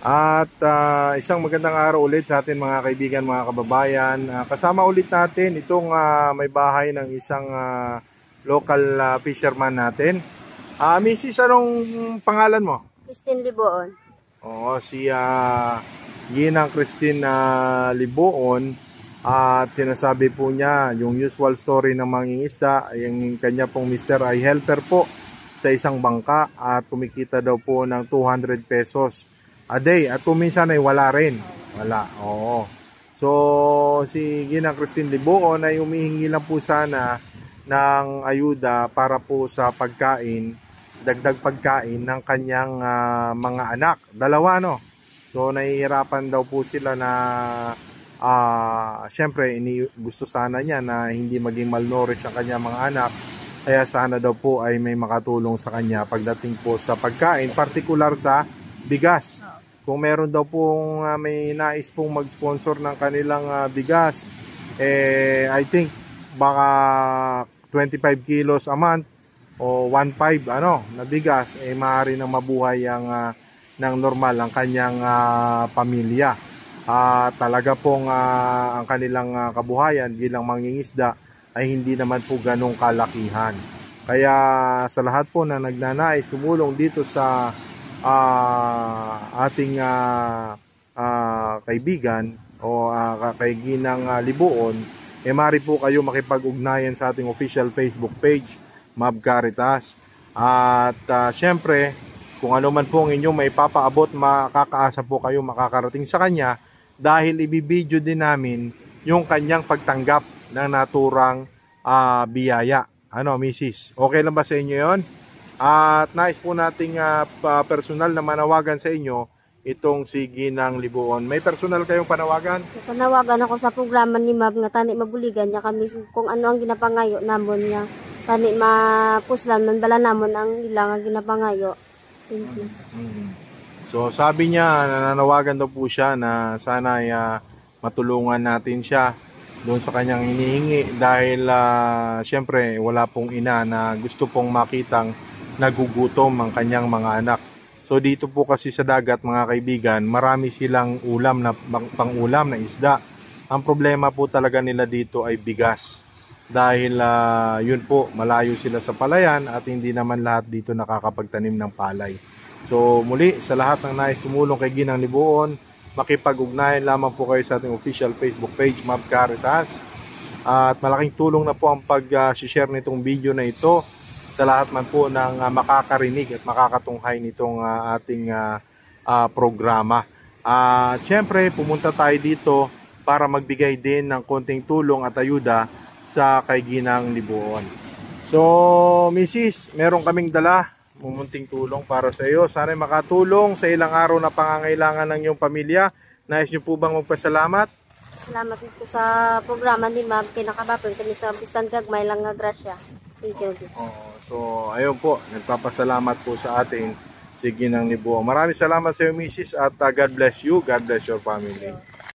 At isang magandang araw ulit sa atin mga kaibigan, mga kababayan. Kasama ulit natin itong may bahay ng isang local fisherman natin. Mrs., anong pangalan mo? Christine Liboon. Oo, si Ginang Christine Liboon. At sinasabi po niya yung usual story ng mangingisda. Yung kanya pong mister ay helper po sa isang bangka at kumikita daw po ng 200 pesos a day. At kung minsan ay wala rin. Wala, oo. So, si Ginang Christine Liboon ay humihingi lang po sana ng ayuda para po sa pagkain, dagdag pagkain ng kanyang mga anak. Dalawa, no? So, nahihirapan daw po sila na syempre, gusto sana niya na hindi maging malnourished ang kanyang mga anak. Kaya sana daw po ay may makatulong sa kanya pagdating po sa pagkain, partikular sa bigas. Kung meron daw pong may nais pong mag-sponsor ng kanilang bigas, I think baka 25 kilos a month o 1.5 na bigas, maaari nang mabuhay ng normal ang kanyang pamilya. Talaga pong ang kanilang kabuhayan bilang mangingisda ay hindi naman po ganong kalakihan. Kaya sa lahat po na nagnanais tumulong dito sa ating kaibigan o kay Ginang Liboon, maaari po kayo makipag-ugnayan sa ating official Facebook page, Mab Caritas. At syempre, kung ano man po ang inyong may papaabot, makakaasa po kayo makakarating sa kanya dahil ibibideo din namin yung kanyang pagtanggap ng naturang biyaya. Ano, Mrs.? Okay lang ba sa inyo yon? At nais po nating personal na manawagan sa inyo itong si Ginang Liboon. May personal kayong panawagan? Panawagan ako sa programa ni Mab nga tani mabuligan niya kami kung ano ang ginapangayo namon niya. Tani mapuslan man bala namon ang ilang ang ginapangayo. Thank you. So sabi niya, nananawagan daw po siya na sana ay matulungan natin siya doon sa kanyang hinihingi dahil syempre wala pong ina na gusto pong makitang nagugutom ang kanyang mga anak. So dito po kasi sa dagat mga kaibigan, marami silang pang-ulam na isda. Ang problema po talaga nila dito ay bigas. Dahil yun po, malayo sila sa palayan at hindi naman lahat dito nakakapagtanim ng palay. So muli, sa lahat ng nais tumulong kay Ginang Liboon, makipag-ugnayan lamang po kayo sa ating official Facebook page, Mab Caritas. At malaking tulong na po ang pag-share nitong video na ito sa lahat man po ng makakarinig at makakatunghay nitong ating programa. Siyempre, pumunta tayo dito para magbigay din ng konting tulong at ayuda sa kay Ginang Liboon. So, Mrs., meron kaming dala mumunting tulong para sa iyo. Sana makatulong sa ilang araw na pangangailangan ng iyong pamilya. Nais niyo po bang magpasalamat? Salamat po sa programa ni Mab. Kinakabapon kami sa Bistan Gagmay lang nga grasya. Thank you. So, ayun po. Nagpapasalamat po sa atin si Ginang Liboon. Maraming salamat sa iyo, Mrs. At God bless you. God bless your family.